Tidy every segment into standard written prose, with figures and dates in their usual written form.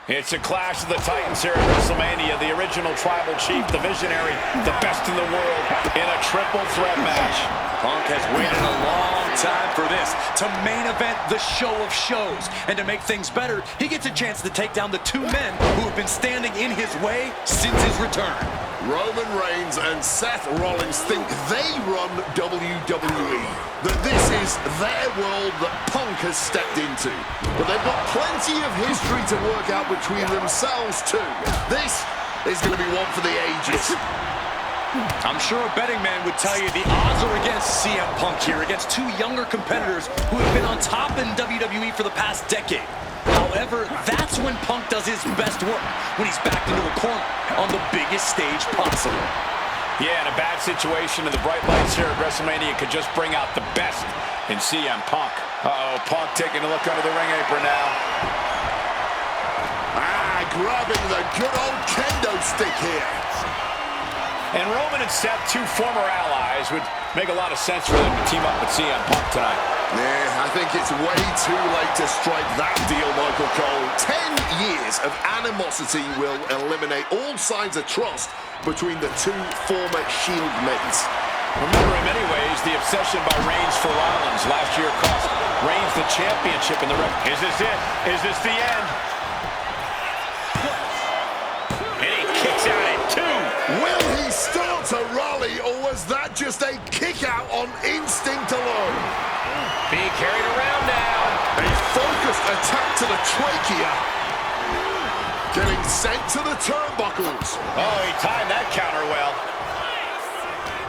It's a clash of the Titans here at WrestleMania. The original tribal chief, the visionary, the best in the world in a triple threat match. Punk has waited a long time for this, to main event the show of shows. And to make things better, he gets a chance to take down the two men who have been standing in his way since his return. Roman Reigns and Seth Rollins think they run WWE, that this is their world that Punk has stepped into. But they've got plenty of history to work out between themselves too. This is going to be one for the ages. I'm sure a betting man would tell you the odds are against CM Punk here, against two younger competitors who have been on top in WWE for the past decade. However, that's when Punk does his best work, when he's backed into a corner on the biggest stage possible. Yeah, in a bad situation, and the bright lights here at WrestleMania could just bring out the best in CM Punk. Uh-oh, Punk taking a look under the ring apron now. Grabbing the good old kendo stick here. And Roman and Seth, two former allies, would make a lot of sense for them to team up with CM Punk tonight. Yeah, I think it's way too late to strike that deal, Michael Cole. 10 years of animosity will eliminate all signs of trust between the two former Shield mates. Remember, in many ways, the obsession by Reigns for Rollins last year cost Reigns the championship in the ring. Is this it? Is this the end? And he kicks out at two. Will he start to rally, or was that just a kick out on instinct alone? Being carried around now. A focused attack to the trachea. Getting sent to the turnbuckles. Oh, he timed that counter well.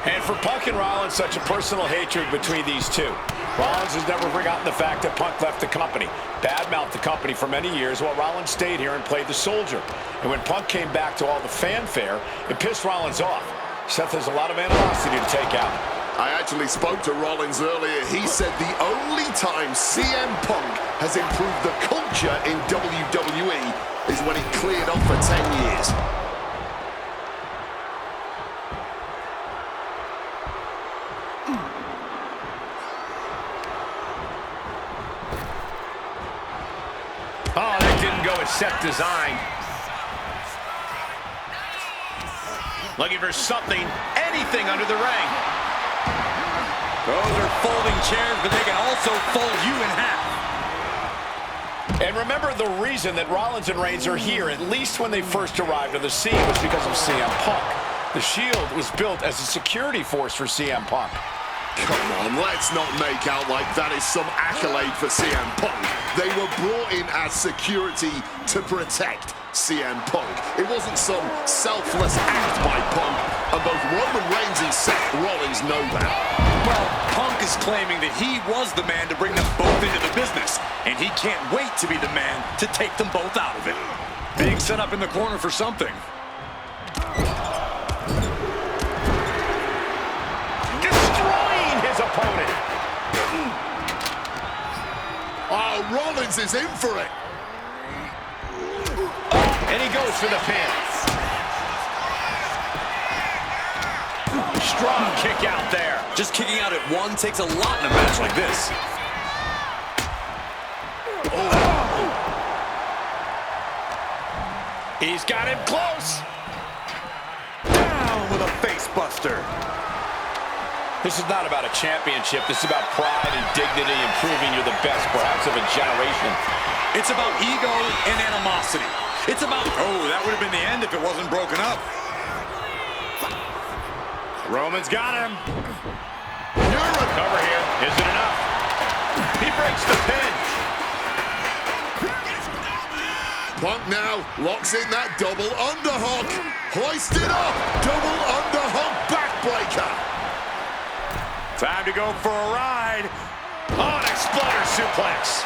And for Punk and Rollins, such a personal hatred between these two. Rollins has never forgotten the fact that Punk left the company, badmouthed the company for many years, while Rollins stayed here and played the soldier. And when Punk came back to all the fanfare, it pissed Rollins off. Seth has a lot of animosity to take out. I actually spoke to Rollins earlier. He said the only time CM Punk has improved the culture in WWE is when he cleared off for 10 years. Oh, that didn't go as Seth designed. Looking for something, anything under the ring. Those are folding chairs, but they can also fold you in half. And remember, the reason that Rollins and Reigns are here, at least when they first arrived on the scene, was because of CM Punk. The Shield was built as a security force for CM Punk. Come on, let's not make out like that is some accolade for CM Punk. They were brought in as security to protect CM Punk. It wasn't some selfless act by Punk, and both Roman Reigns and Seth Rollins know that. Well, Punk is claiming that he was the man to bring them both into the business, and he can't wait to be the man to take them both out of it. Being set up in the corner for something. Opponent. Oh, Rollins is in for it. And he goes for the pin. Strong kick out there. Just kicking out at one takes a lot in a match like this. Oh. He's got him close. Down with a face buster. This is not about a championship. This is about pride and dignity and proving you're the best, perhaps, of a generation. It's about ego and animosity. It's about, oh, that would have been the end if it wasn't broken up. Roman's got him. Cover here. Is it enough? He breaks the pin. Punk now locks in that double underhook. Hoisted up. Double underhook backbreaker. Time to go for a ride. Oh, an exploder suplex.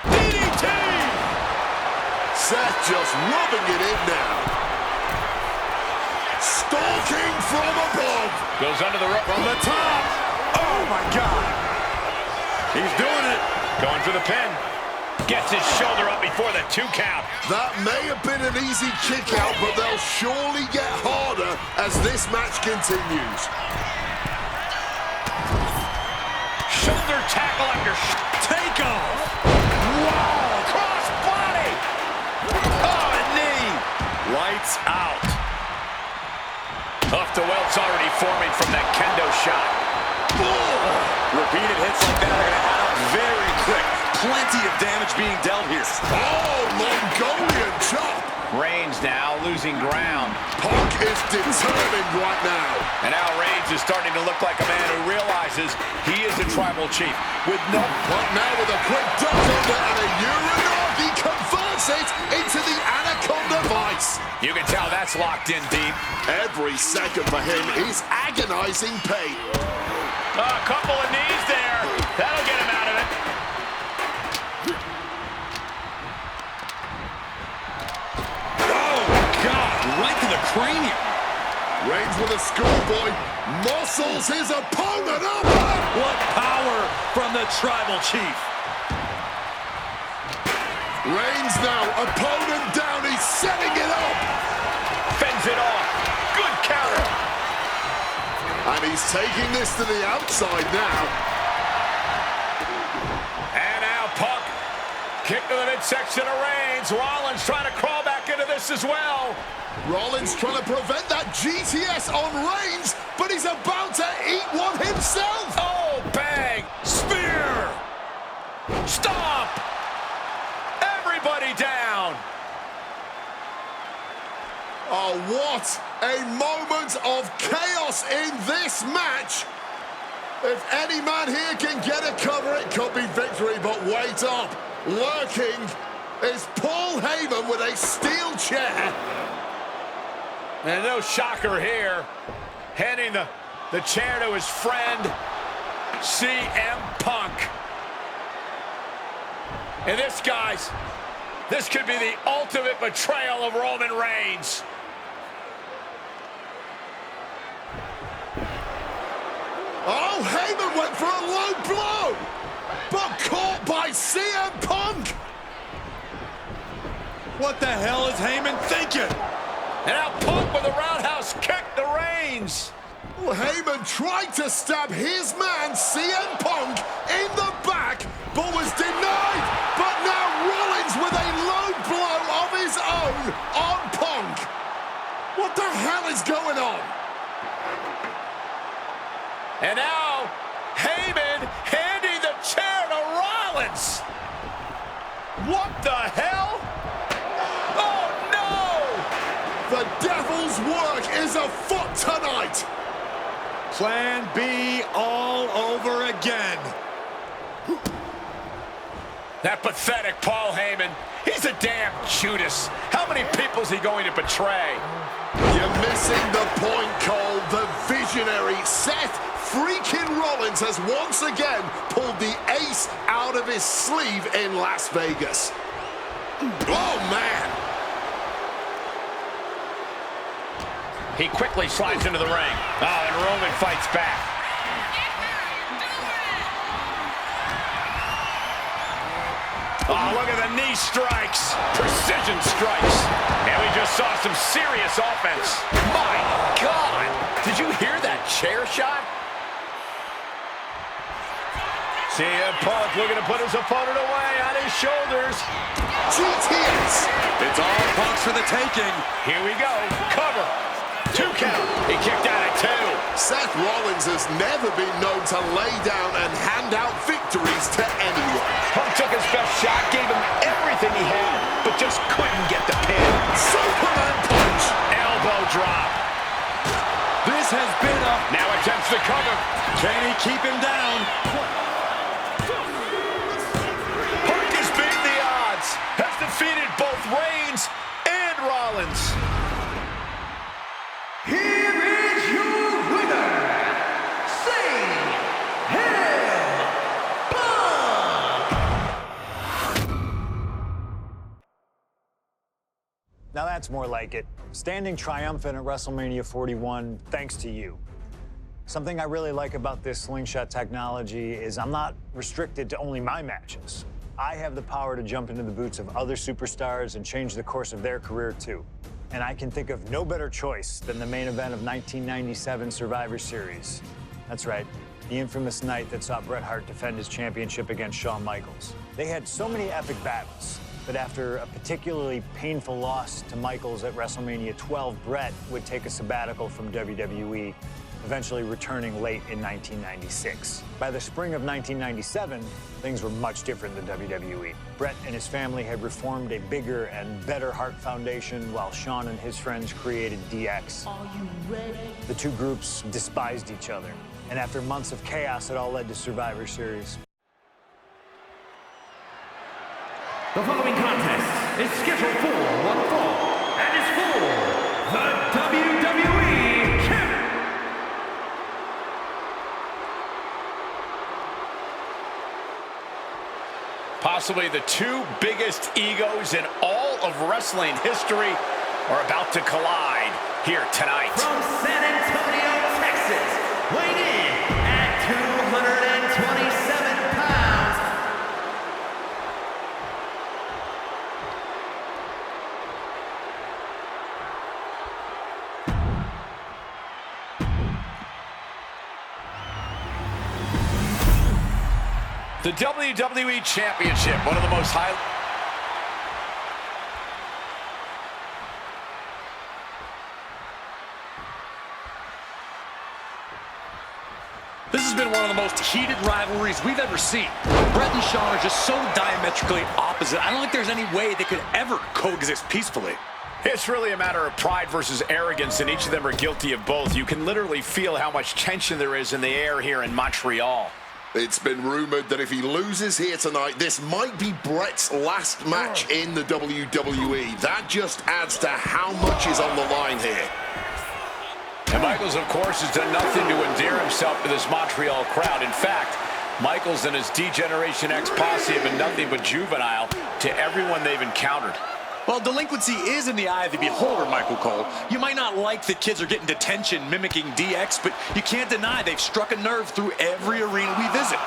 DDT! Seth just rubbing it in now. Stalking from above. Goes under the rope from the top. Oh, my God. He's doing it. Going for the pin. Gets his shoulder up before the 2 count. That may have been an easy kick out, but they'll surely get harder as this match continues. Shoulder Shoulder tackle after Takeoff. wow, cross body. Oh, a knee. Lights out. Off to welts already forming from that kendo shot. Repeated hits like that are going to add up very quick. Plenty of damage being dealt here. Oh, Mongolian chop. Reigns now losing ground. Punk is determined right now. And now Reigns is starting to look like a man who realizes he is a tribal chief with no... Punk now with a quick duck under and a Uranagi converts it into the Anaconda Vice. You can tell that's locked in deep. Every second for him is agonizing pain. A couple of knees there. That'll get him out of it. Oh, God, right to the cranium. Reigns with a schoolboy muscles his opponent up. What power from the tribal chief. Reigns now, opponent down, he's setting it up. Fends it off. Good counter. And he's taking this to the outside now. And now Punk. Kick to the midsection of Reigns. Rollins trying to crawl back into this as well. Rollins trying to prevent that GTS on Reigns, but he's about to eat one himself. Oh, bang. Spear. Stomp. Everybody down. Oh, what a moment of chaos in this match. If any man here can get a cover, it could be victory, but wait up. Lurking is Paul Heyman with a steel chair. And no shocker here. Handing the chair to his friend, CM Punk. And this, guys, this could be the ultimate betrayal of Roman Reigns. Oh, Heyman went for a low blow, but caught by CM Punk. What the hell is Heyman thinking? And now Punk with a roundhouse kick to Reigns. Well, Heyman tried to stab his man, CM Punk, in the back, but was denied. But now Rollins with a low blow of his own on Punk. What the hell is going on? And now Heyman handing the chair to Rollins. What the hell? Oh, no! The devil's work is afoot tonight. Plan B all over again. That pathetic Paul Heyman. He's a damn Judas. How many people is he going to betray? You're missing the point, Cole. The visionary Seth freaking Rollins has once again pulled the ace out of his sleeve in Las Vegas. Oh, man. He quickly slides into the ring. Oh, and Roman fights back. Oh, look at the knee strikes. Precision strikes. And we just saw some serious offense. My God. Did you hear that chair shot? CM Punk looking to put his opponent away on his shoulders. GTS. It's all Punk's for the taking. Here we go. Cover. 2 count. He kicked out at 2. Seth Rollins has never been known to lay down and hand out victories to anyone. Punk took his best shot, gave him everything he had, but just couldn't get the pin. Superman punch. Elbow drop. This has been a... Now attempts to cover. Can he keep him down? Punk has beaten the odds. Has defeated both Reigns and Rollins. Here is your winner, Now that's more like it. Standing triumphant at WrestleMania 41 thanks to you. Something I really like about this slingshot technology is I'm not restricted to only my matches. I have the power to jump into the boots of other superstars and change the course of their career too. And I can think of no better choice than the main event of 1997 Survivor Series. That's right, the infamous night that saw Bret Hart defend his championship against Shawn Michaels. They had so many epic battles, but after a particularly painful loss to Michaels at WrestleMania 12, Bret would take a sabbatical from WWE, eventually returning late in 1996. By the spring of 1997, things were much different than WWE. Bret and his family had reformed a bigger and better Hart Foundation, while Shawn and his friends created DX. Are you ready? The two groups despised each other, and after months of chaos, it all led to Survivor Series. The following contest is scheduled for one fall and is for the WWE Championship. Possibly the two biggest egos in all of wrestling history are about to collide here tonight. From San Antonio, Texas, weighing in at 227 pounds, the WWE Championship, one of the most high... This has been one of the most heated rivalries we've ever seen. Bret and Shawn are just so diametrically opposite. I don't think there's any way they could ever coexist peacefully. It's really a matter of pride versus arrogance, and each of them are guilty of both. You can literally feel how much tension there is in the air here in Montreal. It's been rumored that if he loses here tonight, this might be Bret's last match in the WWE. That just adds to how much is on the line here. And Michaels, of course, has done nothing to endear himself to this Montreal crowd. In fact, Michaels and his D-Generation X posse have been nothing but juvenile to everyone they've encountered. Well, delinquency is in the eye of the beholder, Michael Cole. You might not like that kids are getting detention mimicking DX, but you can't deny they've struck a nerve through every arena we visit.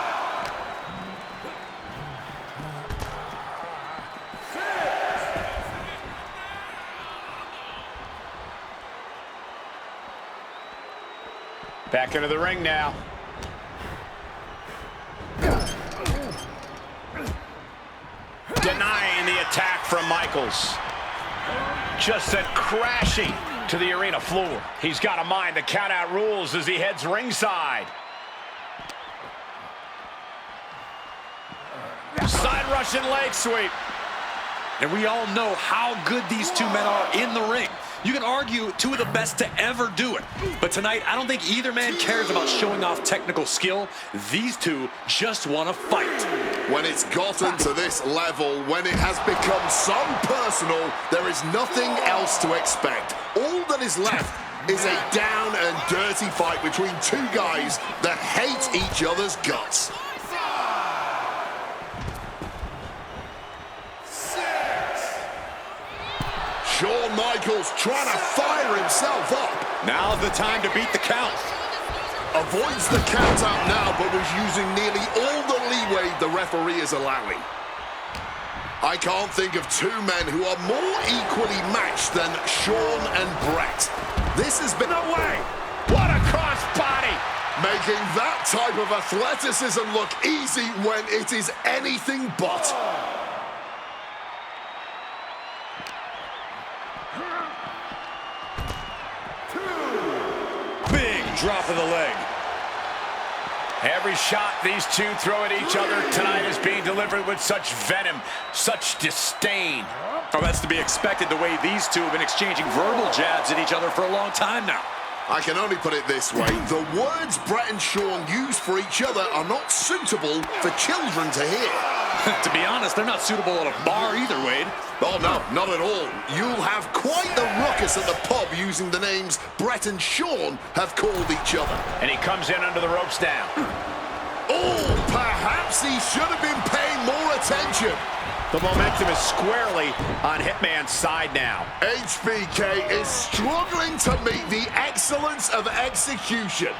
Back into the ring now. Denying the attack from Michaels. Just sent crashing to the arena floor. He's got to mind the count-out rules as he heads ringside. Side Russian leg sweep. And we all know how good these two men are in the ring. You can argue two of the best to ever do it. But tonight, I don't think either man cares about showing off technical skill. These two just want to fight. When it's gotten to this level, when it has become so personal, there is nothing else to expect. All that is left is a down and dirty fight between two guys that hate each other's guts. Shawn Michaels trying to fire himself up. Now's the time to beat the count. Avoids the count out now, but was using nearly all the leeway the referee is allowing. I can't think of two men who are more equally matched than Shawn and Bret. This has been No way! What a cross body! making that type of athleticism look easy when it is anything but. Big drop of the leg. Every shot these two throw at each other tonight is being delivered with such venom, such disdain. Oh, that's to be expected the way these two have been exchanging verbal jabs at each other for a long time now. I can only put it this way. The words Bret and Shawn use for each other are not suitable for children to hear. To be honest, they're not suitable at a bar either, Wade. Oh, no, not at all. You'll have quite the ruckus at the pub using the names Bret and Shawn have called each other. And he comes in under the ropes now. Oh, perhaps he should have been paying more attention. The momentum is squarely on Hitman's side now. HBK is struggling to meet the excellence of execution.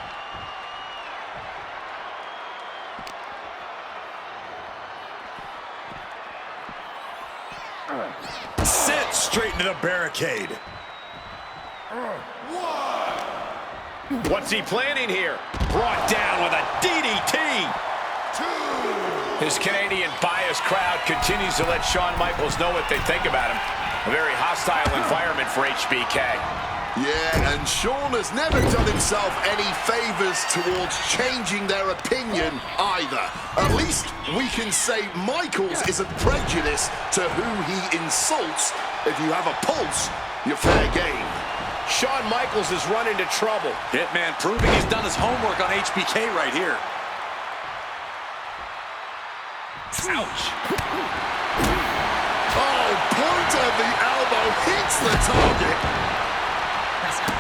Sent straight into the barricade. What's he planning here? brought down with a DDT. His Canadian biased crowd continues to let Shawn Michaels know what they think about him. A very hostile environment for HBK. Yeah, and Shawn has never done himself any favors towards changing their opinion either. At least we can say Michaels isn't prejudiced to who he insults. If you have a pulse, you're fair game. Shawn Michaels has run into trouble. Hitman proving he's done his homework on HBK right here. Ouch. Oh, point of the elbow hits the target.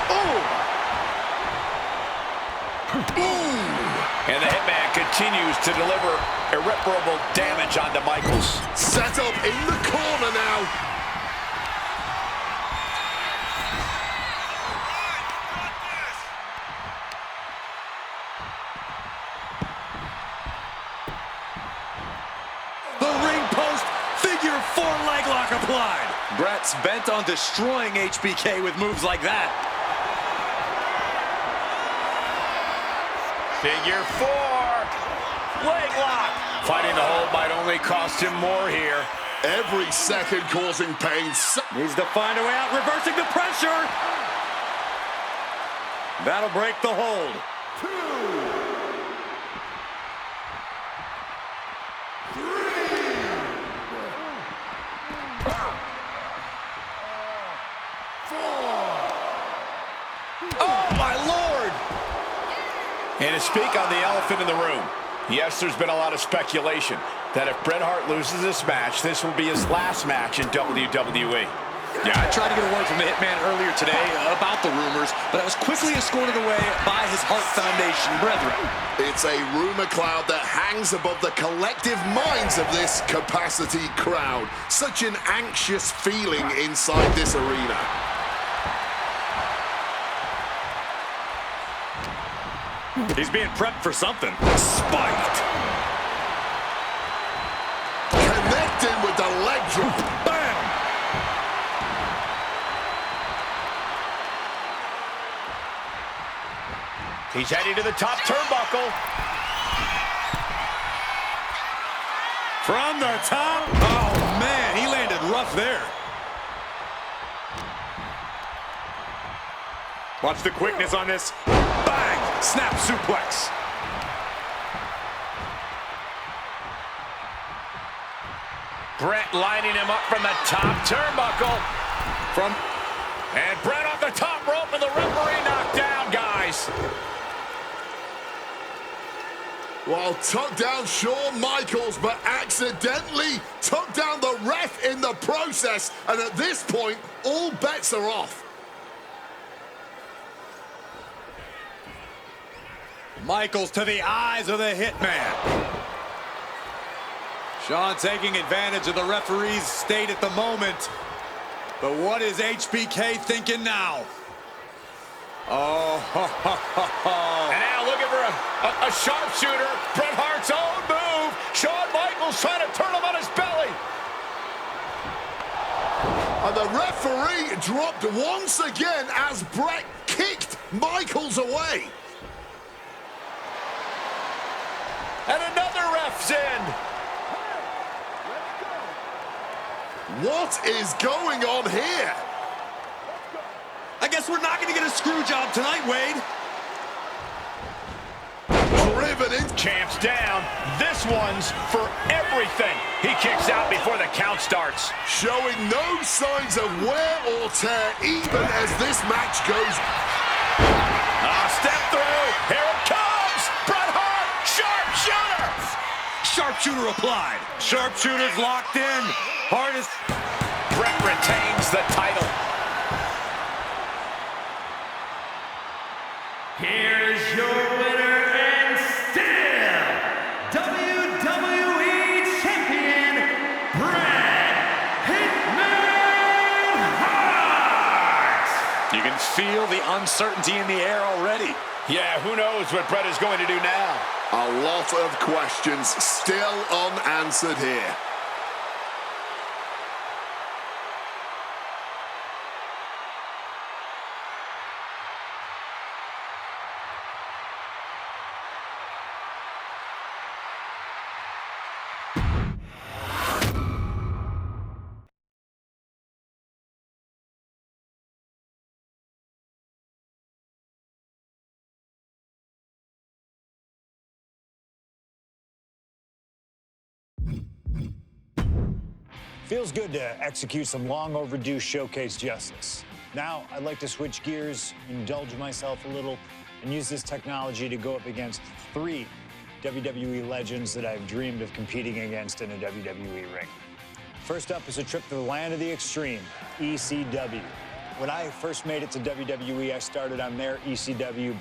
Oh. And the Hitman continues to deliver irreparable damage onto Michaels. Set up in the corner now. Leg lock applied. Brett's bent on destroying HBK with moves like that. Figure 4. Leg lock. Fighting the hold might only cost him more here. Every second causing pain. Needs to find a way out, reversing the pressure. That'll break the hold. 4. Oh, my Lord! And to speak on the elephant in the room, yes, there's been a lot of speculation that if Bret Hart loses this match, this will be his last match in WWE. Yeah, I tried to get a word from the Hitman earlier today about the rumors, but I was quickly escorted away by his Hart Foundation brethren. It's a rumor cloud that hangs above the collective minds of this capacity crowd. Such an anxious feeling inside this arena. He's being prepped for something. Spiked. Connecting with the leg drop. Bam! He's heading to the top turnbuckle. From the top. Oh, man, he landed rough there. Watch the quickness on this. Bang! Snap suplex. Bret lining him up from the top turnbuckle. And Bret off the top rope and the referee knocked down, guys. Well, took down Shawn Michaels, but accidentally took down the ref in the process. And at this point, all bets are off. Michaels to the eyes of the Hitman. Shawn taking advantage of the referee's state at the moment. But what is HBK thinking now? Oh, And now looking for a sharpshooter. Bret Hart's own move. Shawn Michaels trying to turn him on his belly. And the referee dropped once again as Bret kicked Michaels away. And another ref's in. What is going on here? I guess we're not going to get a screw job tonight, Wade. Driven in. Champ's down. This one's for everything. He kicks out before the count starts. Showing no signs of wear or tear even as this match goes. Step through. Here it comes. Bret Hart. Sharpshooter. Sharpshooter applied. Sharpshooter's locked in. Hart is... Bret retains the title. Here's your winner and still WWE Champion, Bret Hitman Hart! You can feel the uncertainty in the air already. Yeah, who knows what Bret is going to do now? A lot of questions still unanswered here. Feels good to execute some long overdue showcase justice. Now, I'd like to switch gears, indulge myself a little, and use this technology to go up against 3 WWE legends that I've dreamed of competing against in a WWE ring. First up is a trip to the land of the extreme, ECW. When I first made it to WWE, I started on their ECW.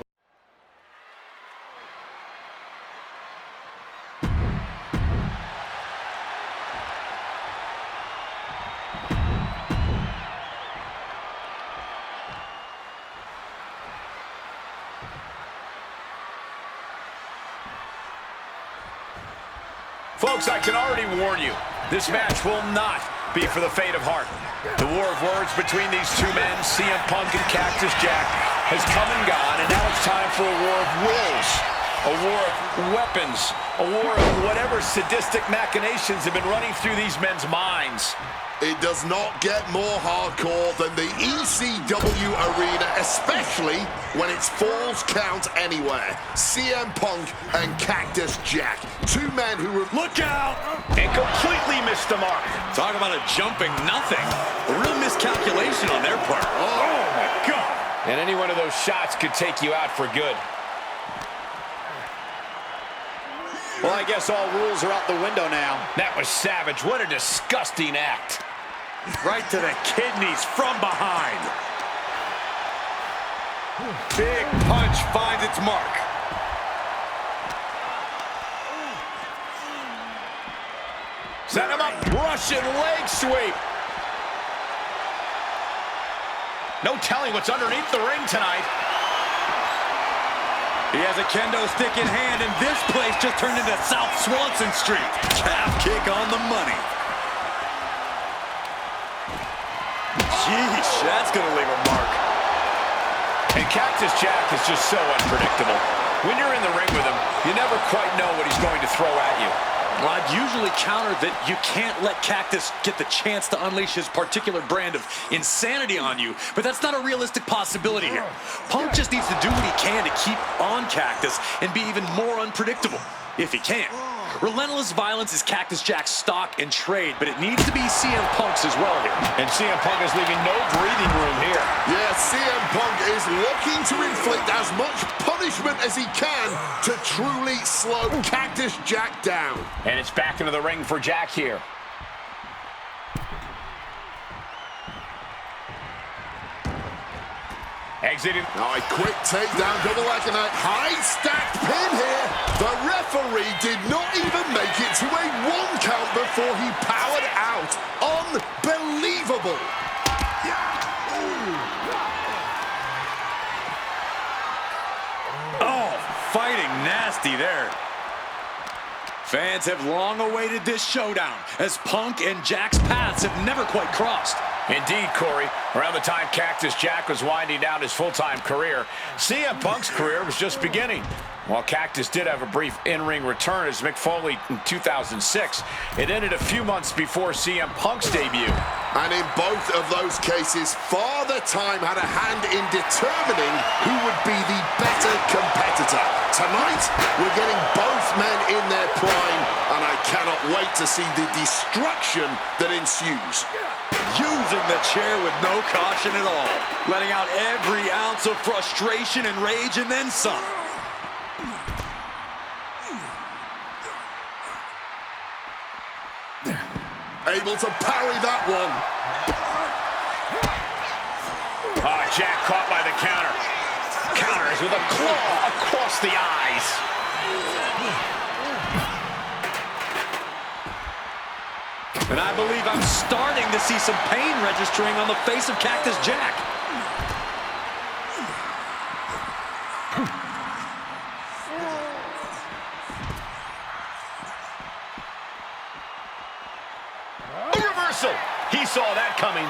Folks, I can already warn you, this match will not be for the faint of heart. The war of words between these two men, CM Punk and Cactus Jack, has come and gone, and now it's time for a war of wills, a war of weapons, a war of whatever sadistic machinations have been running through these men's minds. It does not get more hardcore than the ECW arena, especially when it's Falls Count Anywhere. CM Punk and Cactus Jack, two men who were... Look out! And completely missed the mark. Talk about a jumping nothing. A real miscalculation on their part. Oh my God! And any one of those shots could take you out for good. Well, I guess all rules are out the window now. That was savage. What a disgusting act. Right to the kidneys from behind. Big punch finds its mark. Set him up. Russian leg sweep. No telling what's underneath the ring tonight. He has a kendo stick in hand, and this place just turned into South Swanson Street. Calf kick on the money. Jeez, that's going to leave a mark. And Cactus Jack is just so unpredictable. When you're in the ring with him, you never quite know what he's going to throw at you. Well, I'd usually counter that you can't let Cactus get the chance to unleash his particular brand of insanity on you, but that's not a realistic possibility here. Punk just needs to do what he can to keep on Cactus and be even more unpredictable, if he can. Relentless violence is Cactus Jack's stock and trade, but it needs to be CM Punk's as well here. And CM Punk is leaving no breathing room here. Yeah, CM Punk is looking to inflict as much punishment as he can to truly slow Cactus Jack down. And it's back into the ring for Jack here. Exiting. Now a quick takedown, double leg and a high stacked pin here. The referee did not even make it to a 1 count before he powered out. Unbelievable. Oh, fighting nasty there. Fans have long awaited this showdown, as Punk and Jack's paths have never quite crossed. Indeed, Corey. Around the time Cactus Jack was winding down his full-time career, CM Punk's career was just beginning. While Cactus did have a brief in-ring return as Mick Foley in 2006, it ended a few months before CM Punk's debut. And in both of those cases, Father Time had a hand in determining who would be the better competitor. Tonight, we're getting both men in their prime, and I cannot wait to see the destruction that ensues. Using the chair with no caution at all, letting out every ounce of frustration and rage and then some. Able to parry that one. Jack caught by the counter. Counters with a claw across the eyes. And I believe I'm starting to see some pain registering on the face of Cactus Jack. A reversal. He saw that coming.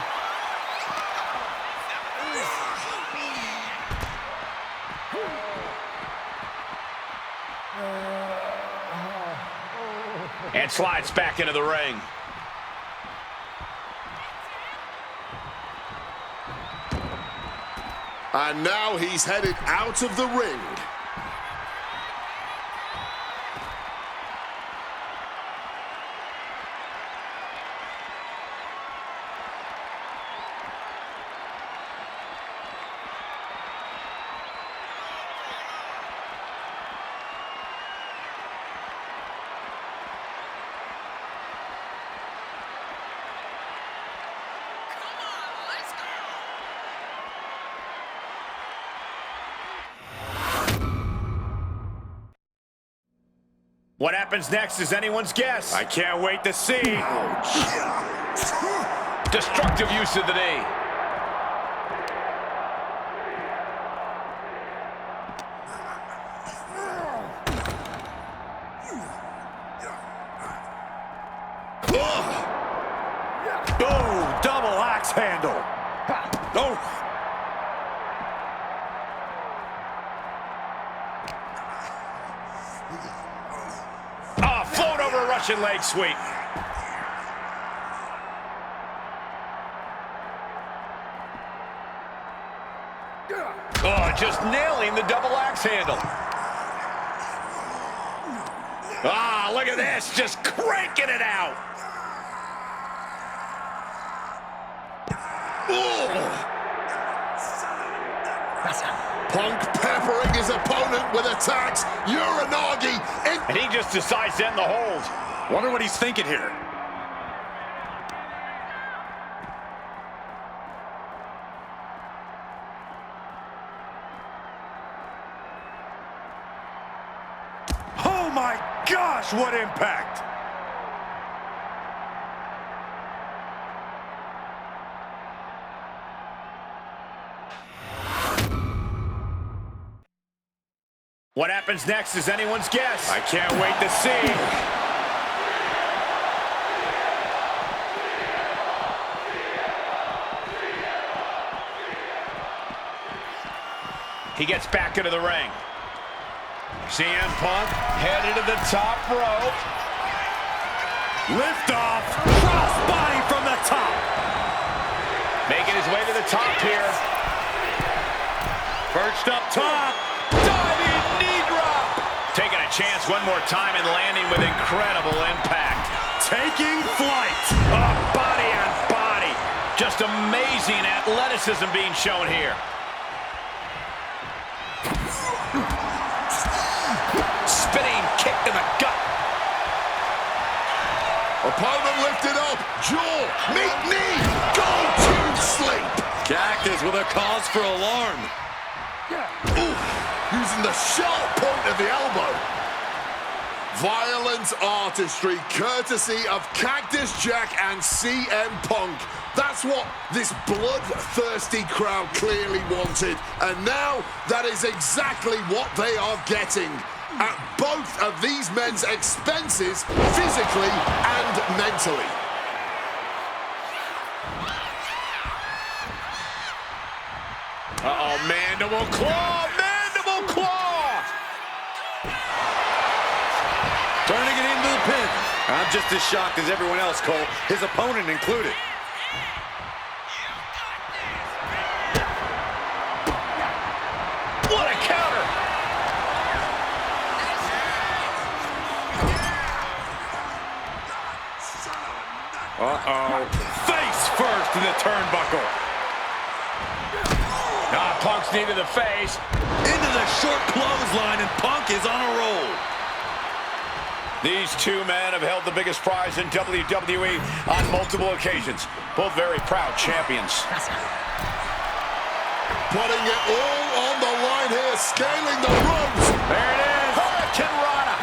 And slides back into the ring. And now he's headed out of the ring. What happens next is anyone's guess. I can't wait to see. Destructive use of the knee. Oh, double axe handle. Oh. Float over a Russian leg sweep. Oh, just nailing the double axe handle. Ah, look at this, just cranking it out. Punk peppering his opponent with attacks. Uranagi. And he just decides to end the hold. Wonder what he's thinking here. Oh my gosh, what impact! What happens next is anyone's guess. I can't wait to see. He gets back into the ring. CM Punk headed to the top rope. Lift off. Cross body from the top. Making his way to the top here. Perched up top. Diving knee drop. Taking a chance one more time and landing with incredible impact. Taking flight. Body on body. Just amazing athleticism being shown here. Spinning kick to the gut. Opponent lifted up. Jaw. Meet knee. Go to sleep. Cactus with a cause for alarm. Using the sharp point of the elbow. Violent artistry courtesy of Cactus Jack and CM Punk. That's what this bloodthirsty crowd clearly wanted. And now that is exactly what they are getting. At both of these men's expenses, physically and mentally. Uh-oh, mandible claw, mandible claw! Turning it into the pin. I'm just as shocked as everyone else, Cole, his opponent included. What a counter! Uh-oh. Face first in the turnbuckle. Punk's knee to the face. Into the short clothesline, and Punk is on a roll. These two men have held the biggest prize in WWE on multiple occasions. Both very proud champions. Putting it all on the line here, scaling the ropes. There it is. Hurricane Rana.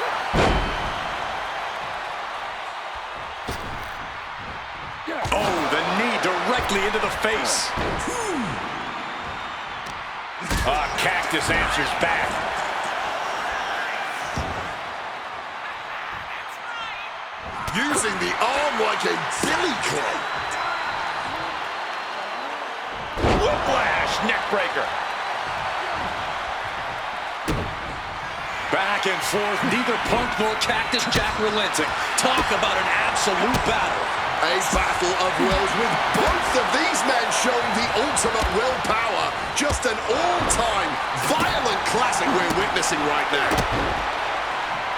Oh, the knee directly into the face. Cactus answers back. Using the arm like a billy club. Whiplash neckbreaker. Back and forth, neither Punk nor Cactus Jack relenting. Talk about an absolute battle. A battle of wills with both of these men showing the ultimate willpower. Just an all-time violent classic we're witnessing right now.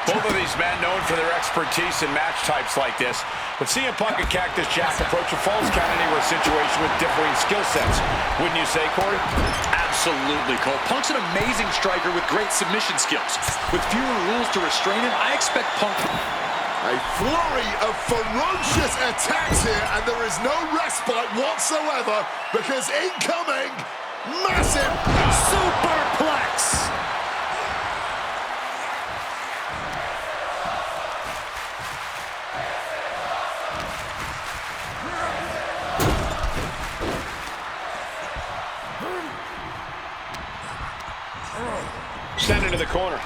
Both of these men known for their expertise in match types like this. But CM Punk and Cactus Jack approach a Falls Count Anywhere situation with differing skill sets. Wouldn't you say, Corey? Absolutely, Cole. Punk's an amazing striker with great submission skills. With fewer rules to restrain him, I expect Punk... A flurry of ferocious attacks here, and there is no respite whatsoever because incoming, massive superplex. Sent into the corner.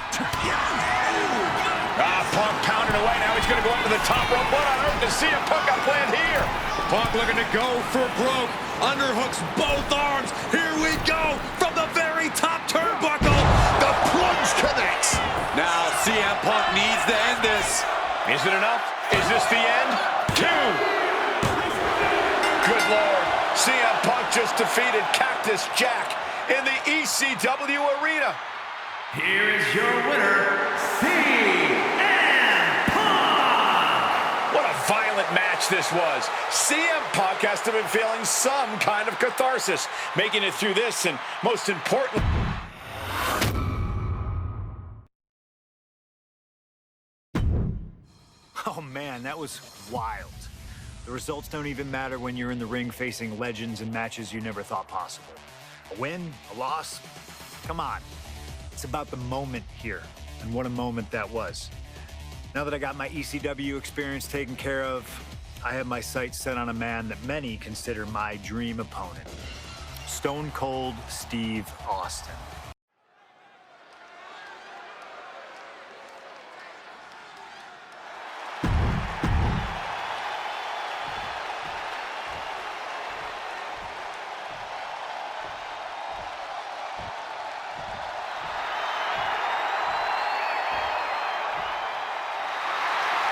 Punk pounding away. Now he's going to go up to the top rope. What on earth does CM Punk got planned here? Punk looking to go for broke. Underhooks both arms. Here we go from the very top turnbuckle. The plunge connects. Now CM Punk needs to end this. Is it enough? Is this the end? 2. Good Lord. CM Punk just defeated Cactus Jack in the ECW arena. Here is your winner, CM Punk! What a violent match this was. CM Punk has to have been feeling some kind of catharsis, making it through this, and most important... Oh man, that was wild. The results don't even matter when you're in the ring facing legends in matches you never thought possible. A win, a loss, come on. It's about the moment here, and what a moment that was. Now that I got my ECW experience taken care of, I have my sights set on a man that many consider my dream opponent. Stone Cold Steve Austin.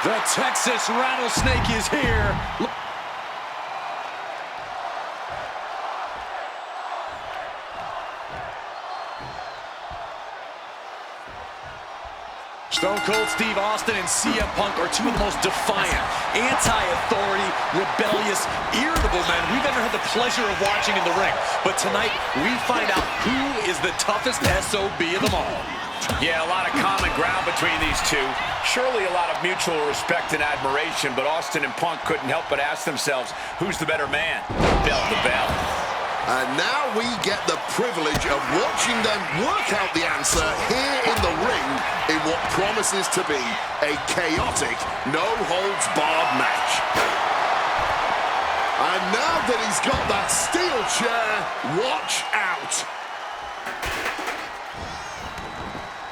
The Texas Rattlesnake is here. Stone Cold Steve Austin and CM Punk are two of the most defiant, anti-authority, rebellious, irritable men we've ever had the pleasure of watching in the ring. But tonight, we find out who is the toughest SOB of them all. Yeah, a lot of common ground between these two. Surely a lot of mutual respect and admiration, but Austin and Punk couldn't help but ask themselves, who's the better man? Bell to bell. And now we get the privilege of watching them work out the answer here in the ring in what promises to be a chaotic, no-holds-barred match. And now that he's got that steel chair, watch out.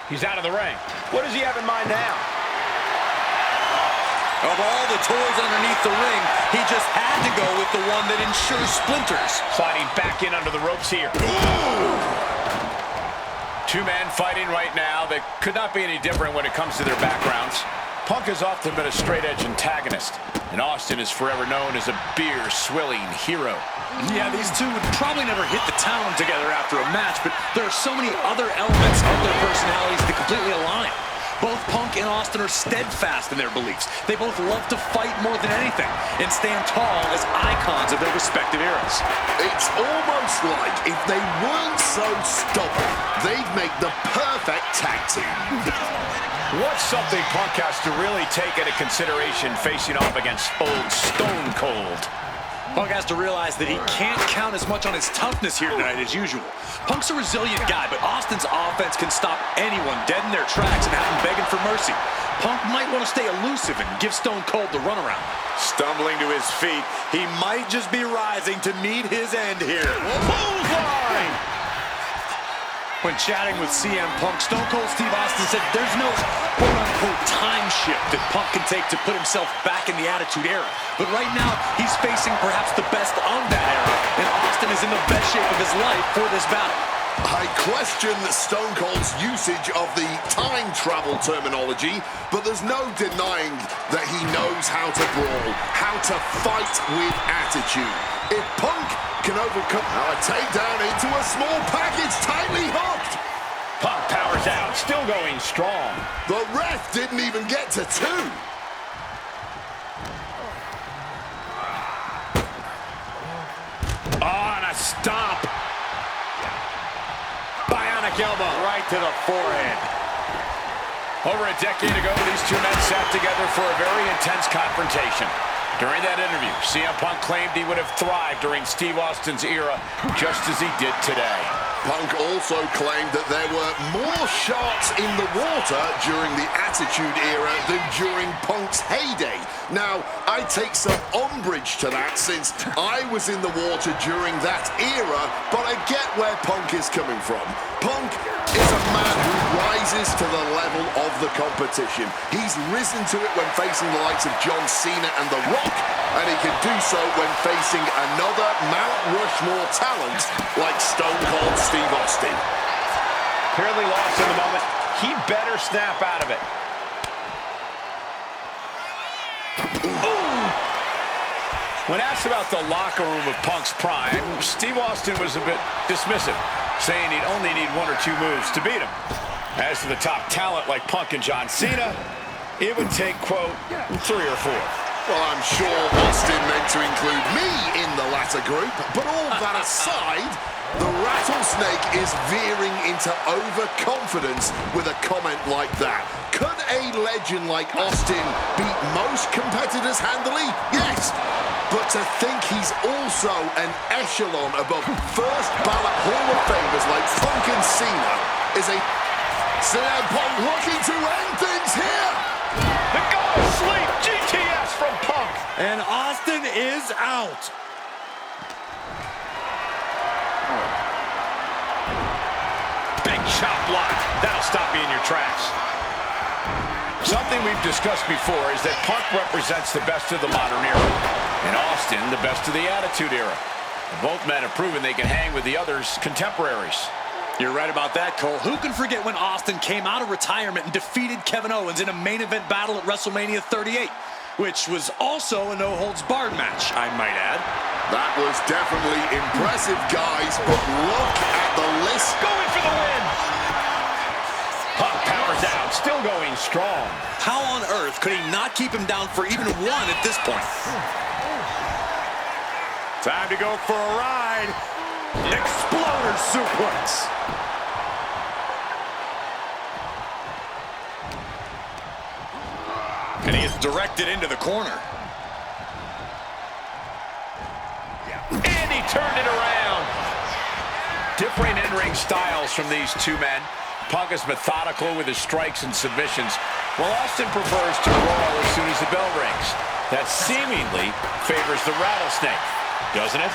He's out of the ring. What does he have in mind now? Of all the toys underneath the ring, he just had to go with the one that ensures splinters. Sliding back in under the ropes here. Ooh. Two men fighting right now that could not be any different when it comes to their backgrounds. Punk has often been a straight-edge antagonist, and Austin is forever known as a beer-swilling hero. Yeah, these two would probably never hit the town together after a match, but there are so many other elements of their personalities that completely align. Both Punk and Austin are steadfast in their beliefs. They both love to fight more than anything and stand tall as icons of their respective eras. It's almost like if they weren't so stubborn, they'd make the perfect tag team. What's something Punk has to really take into consideration facing off against old Stone Cold? Punk has to realize that he can't count as much on his toughness here tonight as usual. Punk's a resilient guy, but Austin's offense can stop anyone dead in their tracks and have them begging for mercy. Punk might want to stay elusive and give Stone Cold the runaround. Stumbling to his feet, he might just be rising to meet his end here. Bullseye! When chatting with CM Punk, Stone Cold Steve Austin said there's no quote-unquote time shift that Punk can take to put himself back in the Attitude Era. But right now, he's facing perhaps the best of that era, and Austin is in the best shape of his life for this battle. I question Stone Cold's usage of the time travel terminology, but there's no denying that he knows how to brawl, how to fight with attitude. If Punk can overcome a takedown into a small package tightly hooked. Punk powers out, still going strong. The ref didn't even get to 2. On a stomp. Bionic elbow right to the forehead. Over a decade ago, these two men sat together for a very intense confrontation. During that interview, CM Punk claimed he would have thrived during Steve Austin's era, just as he did today. Punk also claimed that there were more sharks in the water during the Attitude Era than during Punk's heyday. Now, I I take some umbrage to that since I was in the water during that era, but I get where Punk is coming from. Punk is a man who rises to the level of the competition. He's risen to it when facing the likes of John Cena and The Rock, and he can do so when facing another Mount Rushmore talent like Stone Cold Steve Austin. Clearly lost in the moment. He better snap out of it. When asked about the locker room of Punk's prime, Steve Austin was a bit dismissive, saying he'd only need 1 or 2 moves to beat him. As to the top talent like Punk and John Cena, it would take, quote, 3 or 4. Well, I'm sure Austin meant to include me in the latter group, but all that aside, the rattlesnake is veering into overconfidence with a comment like that. Could a legend like Austin beat most competitors handily? Yes. But to think he's also an echelon above first ballot Hall of Famers like Punk and Cena is a... CM Punk looking to end things here. The go to sleep GTS from Punk. And Austin is out. Big chop block. That'll stop you in your tracks. Something we've discussed before is that Punk represents the best of the modern era, and Austin the best of the Attitude Era. Both men have proven they can hang with the others' contemporaries. You're right about that, Cole. Who can forget when Austin came out of retirement and defeated Kevin Owens in a main event battle at WrestleMania 38, which was also a no-holds-barred match, I might add. That was definitely impressive, guys, but look at the list. Going for the win. Punk powers out, still going strong. How on earth could he not keep him down for even 1 at this point? Time to go for a ride. Exploder suplex. And he is directed into the corner. And he turned it around. Different in-ring styles from these two men. Punk is methodical with his strikes and submissions, while Austin prefers to roll as soon as the bell rings. That seemingly favors the rattlesnake, doesn't it?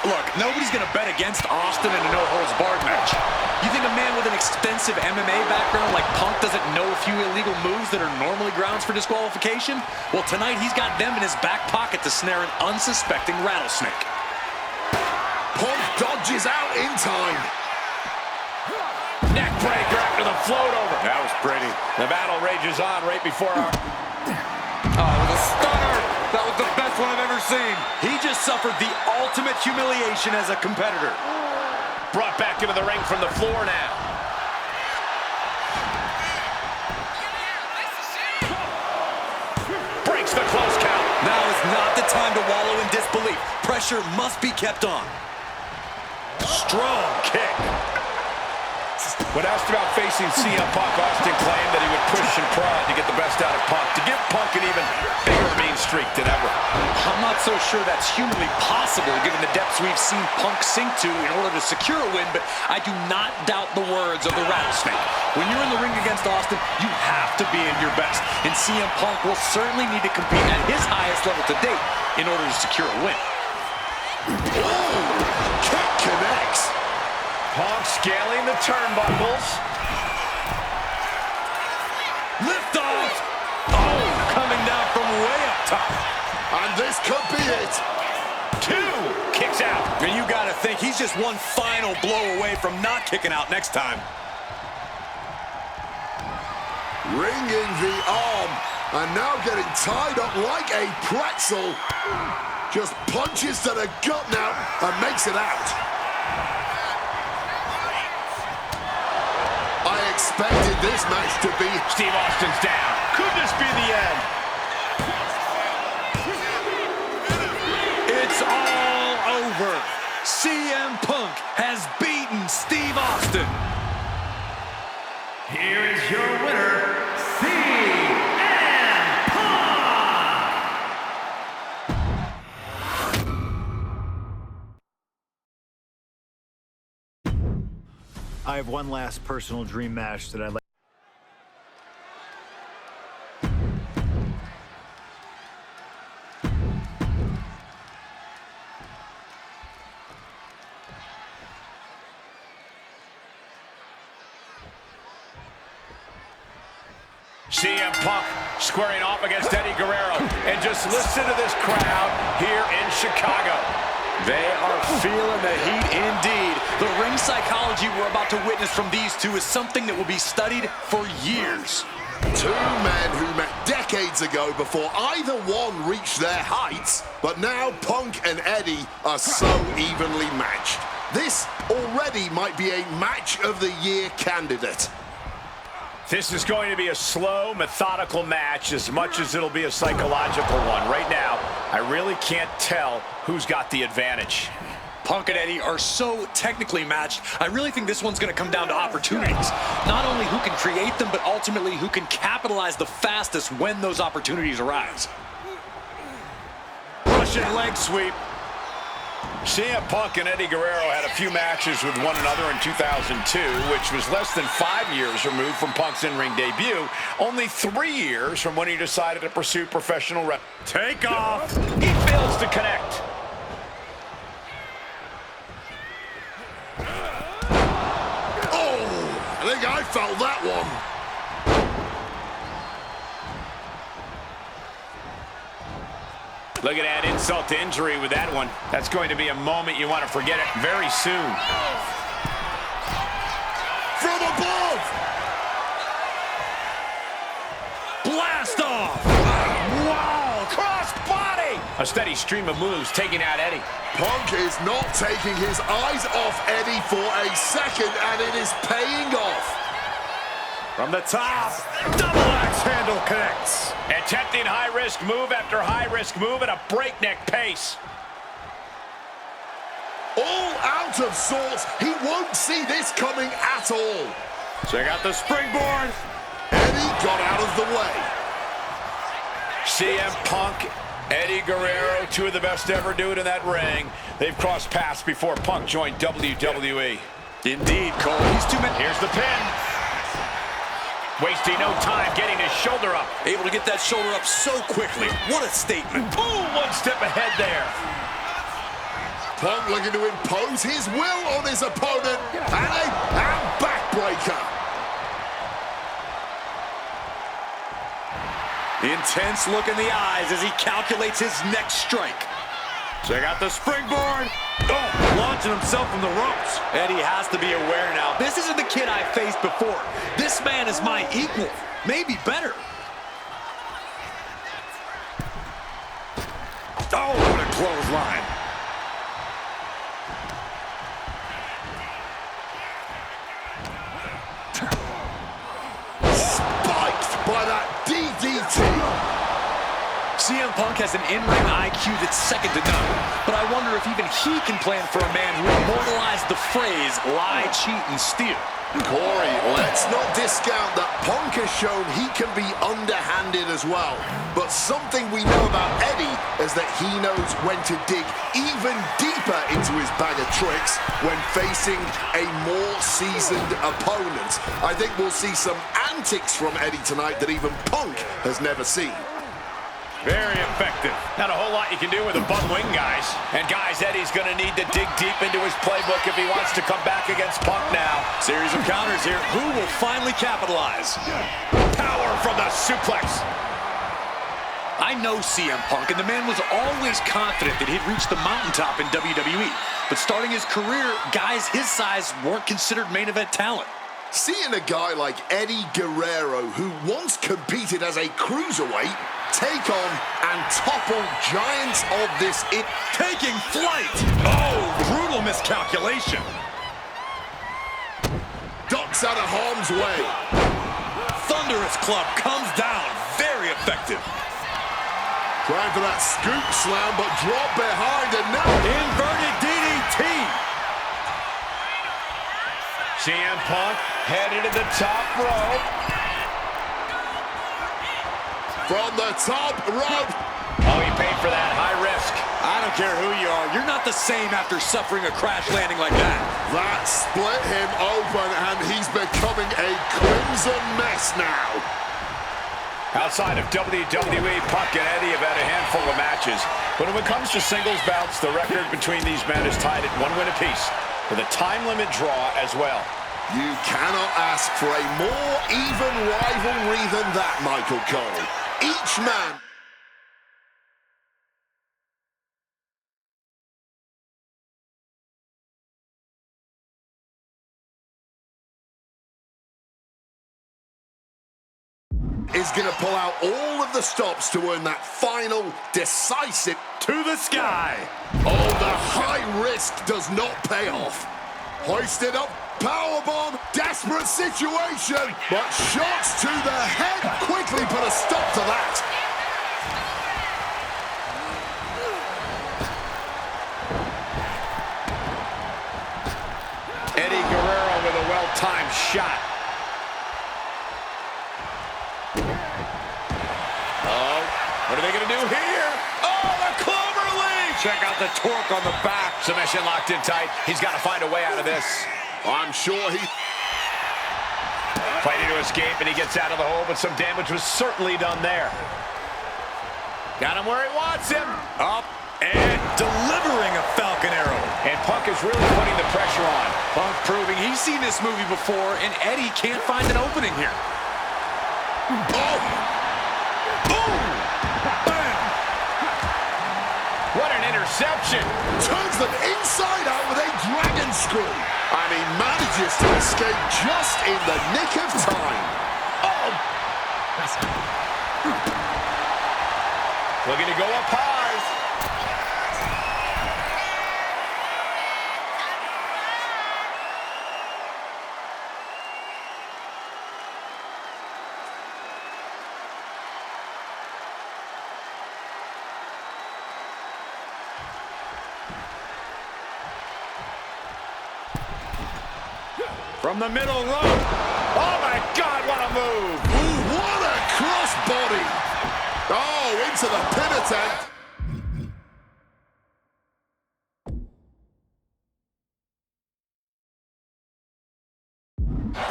Look, nobody's going to bet against Austin in a no-holds-barred match. You think a man with an extensive MMA background like Punk doesn't know a few illegal moves that are normally grounds for disqualification? Well, tonight he's got them in his back pocket to snare an unsuspecting rattlesnake. Punk dodges out in time. Neck breaker after the float over. That was pretty. The battle rages on right before our... Oh, the stunner. That was the best one I've ever seen. He just suffered the ultimate humiliation as a competitor. Brought back into the ring from the floor now. Breaks the close count. Now is not the time to wallow in disbelief. Pressure must be kept on. Strong kick. When asked about facing CM Punk, Austin claimed that he would push and prod to get the best out of Punk, to give Punk an even bigger mean streak than ever. I'm not so sure that's humanly possible given the depths we've seen Punk sink to in order to secure a win, but I do not doubt the words of the rattlesnake. When you're in the ring against Austin, you have to be at your best, and CM Punk will certainly need to compete at his highest level to date in order to secure a win. Oh, kick connects. Punk scaling the turnbuckles. Lift off! Oh, coming down from way up top. And this could be it. 2 kicks out. And you gotta think he's just one final blow away from not kicking out next time. Ringing the arm. And now getting tied up like a pretzel. Just punches to the gut now and makes it out. I expected this match to be... Steve Austin's down. Could this be the end? It's all over. CM Punk has beaten Steve Austin. Here is your winner, CM Punk! I have one last personal dream match that I'd like. CM Punk squaring off against Eddie Guerrero. And just listen to this crowd here in Chicago. They are feeling the heat indeed. The ring psychology we're about to witness from these two is something that will be studied for years. Two men who met decades ago before either one reached their heights, but now Punk and Eddie are so evenly matched. This already might be a match of the year candidate. This is going to be a slow, methodical match as much as it'll be a psychological one. Right now, I really can't tell who's got the advantage. Punk and Eddie are so technically matched, I really think this one's going to come down to opportunities. Not only who can create them, but ultimately who can capitalize the fastest when those opportunities arise. Russian leg sweep. CM Punk and Eddie Guerrero had a few matches with one another in 2002, which was less than 5 years removed from Punk's in-ring debut, only 3 years from when he decided to pursue professional wrestling. Take off. He fails to connect. Oh, I think I felt that one. Look at that insult to injury with that one. That's going to be a moment you want to forget it very soon. From above! Blast off! Wow, cross body! A steady stream of moves taking out Eddie. Punk is not taking his eyes off Eddie for a second, and it is paying off. From the top, double axe handle connects. Attempting high-risk move after high-risk move at a breakneck pace. All out of sorts. He won't see this coming at all. Check out the springboard. Eddie got out of the way. CM Punk, Eddie Guerrero, two of the best ever do it in that ring. They've crossed paths before Punk joined WWE. Indeed, Cole. These two men. Here's the pin. Wasting no time getting his shoulder up. Able to get that shoulder up so quickly. What a statement. Boom, one step ahead there. Punk looking to impose his will on his opponent. And a backbreaker. Intense look in the eyes as he calculates his next strike. Check out the springboard. Oh, launching himself from the ropes. Eddie has to be aware now. This isn't the kid I faced before. This man is my equal, maybe better. Oh, what a clothesline. Spiked by that DDT. CM Punk has an in-ring IQ that's second to none, but I wonder if even he can plan for a man who immortalized the phrase, lie, cheat, and steal. Corey, let's not discount that Punk has shown he can be underhanded as well. But something we know about Eddie is that he knows when to dig even deeper into his bag of tricks when facing a more seasoned opponent. I think we'll see some antics from Eddie tonight that even Punk has never seen. Very effective. Not a whole lot you can do with a bum wing, guys. And guys, Eddie's going to need to dig deep into his playbook if he wants to come back against Punk now. Series of counters here. Who will finally capitalize? Power from the suplex. I know CM Punk, and the man was always confident that he'd reach the mountaintop in WWE. But starting his career, guys his size weren't considered main event talent. Seeing a guy like Eddie Guerrero, who once competed as a cruiserweight, take on and topple giants of this taking flight. Oh, brutal miscalculation. Ducks out of harm's way. Thunderous club comes down. Very effective. Trying for that scoop slam, but drop behind and now inverted DDT. CM Punk headed to the top rope. From the top rope. Oh, he paid for that. High risk. I don't care who you are. You're not the same after suffering a crash landing like that. That split him open, and he's becoming a crimson mess now. Outside of WWE, Punk and Eddie have had a handful of matches. But when it comes to singles bouts, the record between these men is tied at 1 win apiece, with a time limit draw as well. You cannot ask for a more even rivalry than that, Michael Cole. Each man... is going to pull out all of the stops to earn that final, decisive... To the sky. Oh, the high risk does not pay off. Hoisted up, powerbomb, desperate situation, but shots to the head quickly put a stop to that. Eddie Guerrero with a well-timed shot. Oh, what are they going to do here? Oh, the clover leaf! Check out the torque on the back. Submission locked in tight. He's got to find a way out of this. I'm sure he... Fighting to escape, and he gets out of the hole, but some damage was certainly done there. Got him where he wants him. Up and delivering a Falcon Arrow. And Punk is really putting the pressure on. Punk proving he's seen this movie before, and Eddie can't find an opening here. Oh! Boom! Bam! What an interception. Turns them inside out with a dragon screw. And he manages to escape just in the nick of time. Oh! Looking to go up high. From the middle row. Oh, my God, what a move. Ooh, what a crossbody. Oh, into the pin attempt.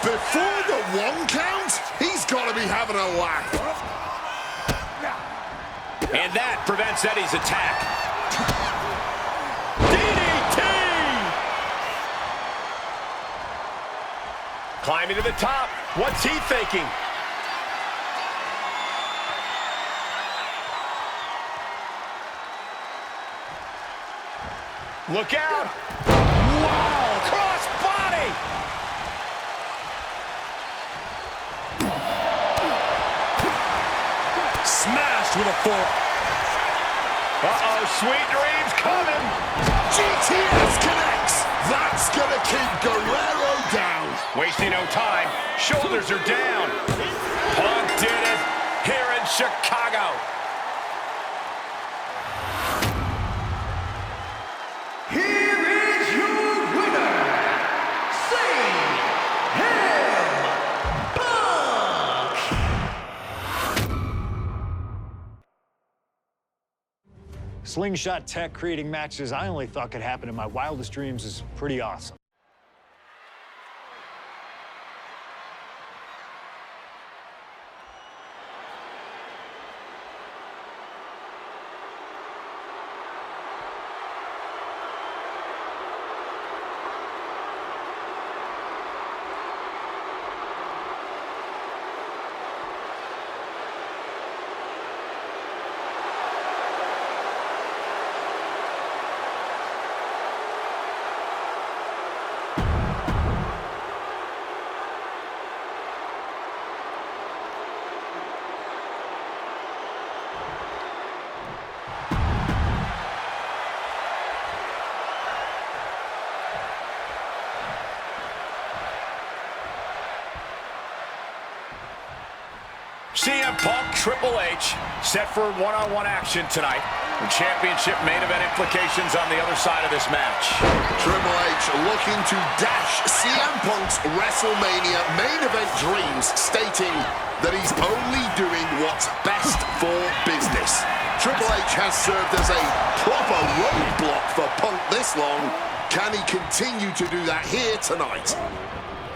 Before the 1 count, he's got to be having a laugh. And that prevents Eddie's attack. DDT! Climbing to the top. What's he thinking? Look out! Wow! Cross body! Smashed with a fork. Uh-oh, sweet dreams coming! GTS connects. That's going to keep Guerrero down. Wasting no time. Shoulders are down. Punk did it here in Chicago. Here is your winner, Slingshot tech creating matches I only thought could happen in my wildest dreams is pretty awesome. CM Punk, Triple H, set for one-on-one action tonight. The championship main event implications on the other side of this match. Triple H looking to dash CM Punk's WrestleMania main event dreams, stating that he's only doing what's best for business. Triple H has served as a proper roadblock for Punk this long. Can he continue to do that here tonight?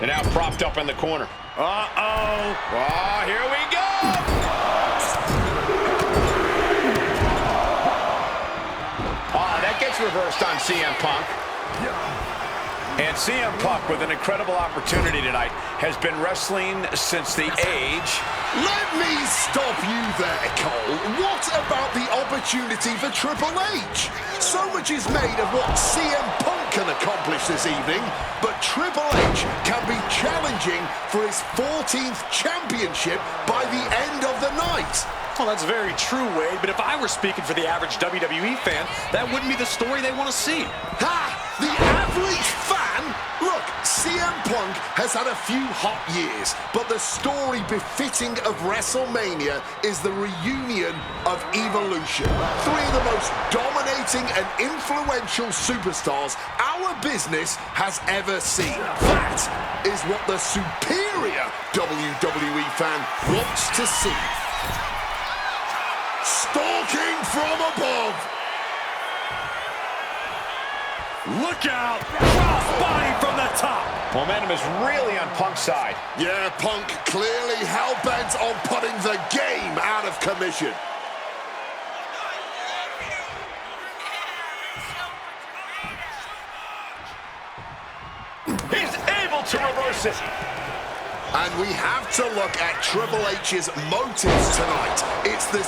And now propped up in the corner. Uh-oh. Oh, here we go. Oh, that gets reversed on CM Punk. And CM Punk with an incredible opportunity tonight has been wrestling since the age. Let me stop you there, Cole. What about the opportunity for Triple H? So much is made of what CM Punk can accomplish this evening, but Triple H can be challenging for his 14th championship by the end of the night. Well, that's very true, Wade, but if I were speaking for the average WWE fan, that wouldn't be the story they want to see. Ha! The average fan? Look, CM Punk has had a few hot years, but the story befitting of WrestleMania is the reunion of Evolution. Three of the most dominating and influential superstars our business has ever seen. That is what the superior WWE fan wants to see. Stalking from above. Look out! Crossbody from the top! Momentum is really on Punk's side. Yeah, Punk clearly hell-bent on putting the game out of commission. He's able to reverse it. And we have to look at Triple H's motives tonight. It's the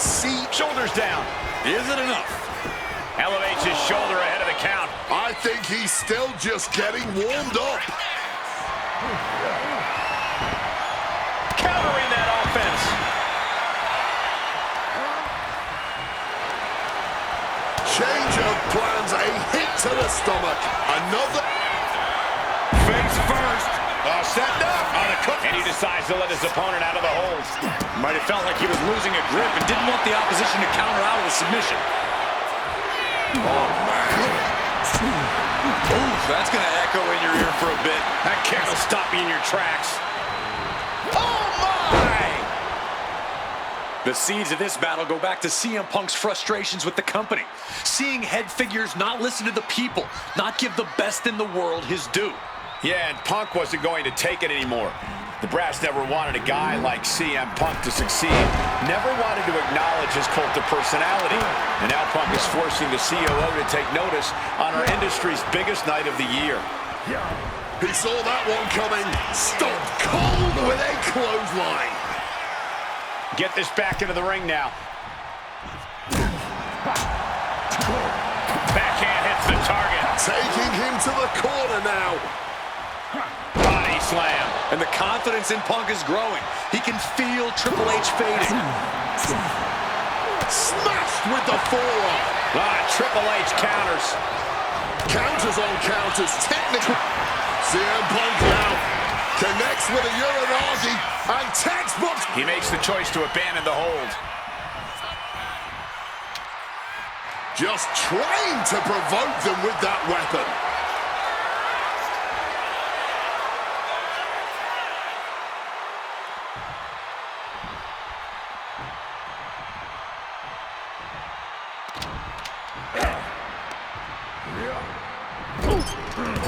Shoulders down. Is it enough? Elevates his shoulder ahead of the count. I think he's still just getting warmed up. Countering that offense. Change of plans, a hit to the stomach. Another. Face first. Set up on a cook. And he decides to let his opponent out of the hold. Might have felt like he was losing a grip and didn't want the opposition to counter out with a submission. Oh, man. Ooh, that's going to echo in your ear for a bit. That kick will stop you in your tracks. Oh, my! The seeds of this battle go back to CM Punk's frustrations with the company. Seeing head figures not listen to the people, not give the best in the world his due. Yeah, and Punk wasn't going to take it anymore. The brass never wanted a guy like CM Punk to succeed, never wanted to acknowledge his cult of personality. And now Punk is forcing the COO to take notice on our industry's biggest night of the year. He saw that one coming. Stopped cold with a clothesline. Get this back into the ring now. Backhand hits the target. Taking him to the corner now. Body slam. And the confidence in Punk is growing. He can feel Triple H fading. Smashed with the forearm. Triple H counters. Counters on counters. Technical. CM Punk now connects with a Uranagi and textbook. He makes the choice to abandon the hold. Just trying to provoke them with that weapon.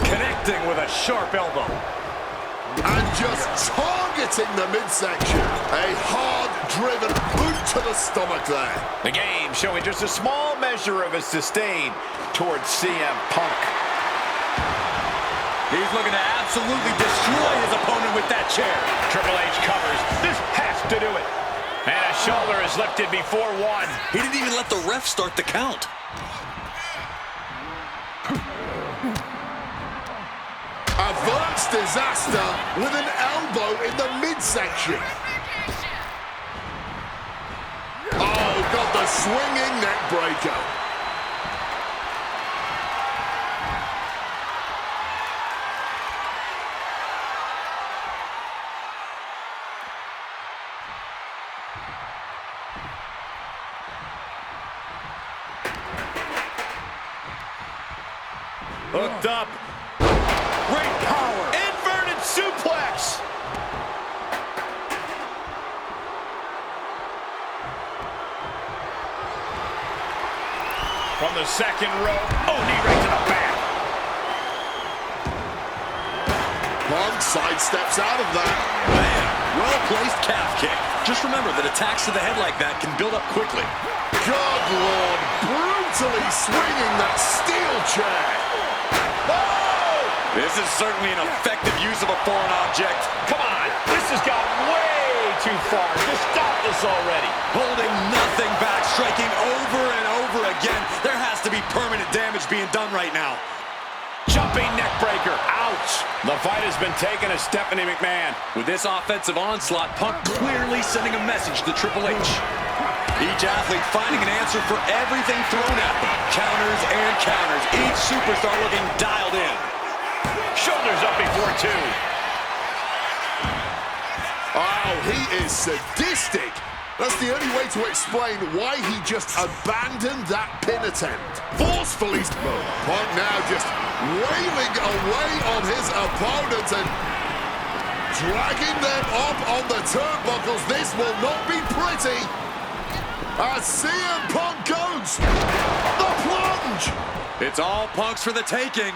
Connecting with a sharp elbow. And just targeting the midsection. A hard-driven boot to the stomach there. The game showing just a small measure of his disdain towards CM Punk. He's looking to absolutely destroy his opponent with that chair. Triple H covers. This has to do it. And a shoulder is lifted before one. He didn't even let the ref start the count. Averts disaster with an elbow in the midsection. Oh, got the swinging neck breaker. Hooked up. Great power. Inverted suplex. From the second rope. Oh, knee right to the back. Punk sidesteps out of that. Man, well-placed calf kick. Just remember that attacks to the head like that can build up quickly. Good Lord, brutally swinging that steel chair. Oh! This is certainly an effective use of a foreign object. Come on, this has gone way too far. Just stop this already. Holding nothing back, striking over and over again. There has to be permanent damage being done right now. Jumping neck breaker. Ouch. The fight has been taken as Stephanie McMahon. With this offensive onslaught, Punk clearly sending a message to Triple H. Each athlete finding an answer for everything thrown at them. Counters and counters. Each superstar looking dialed in. Shoulders up before two. Oh, he is sadistic. That's the only way to explain why he just abandoned that pin attempt. Forcefully, Punk now just wailing away on his opponents and dragging them up on the turnbuckles. This will not be pretty. As CM Punk goes, the plunge. It's all Punk's for the taking.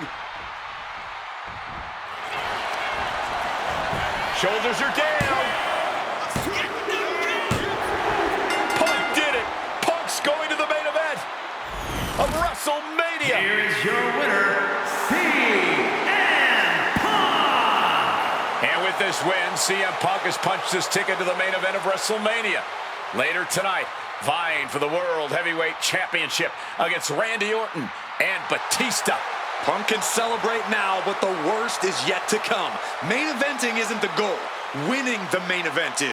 Shoulders are down. Punk did it. Punk's going to the main event of WrestleMania. Here is your winner, CM Punk! And with this win, CM Punk has punched his ticket to the main event of WrestleMania. Later tonight, vying for the World Heavyweight Championship against Randy Orton and Batista. Punk can celebrate now, but the worst is yet to come. Main eventing isn't the goal. Winning the main event is.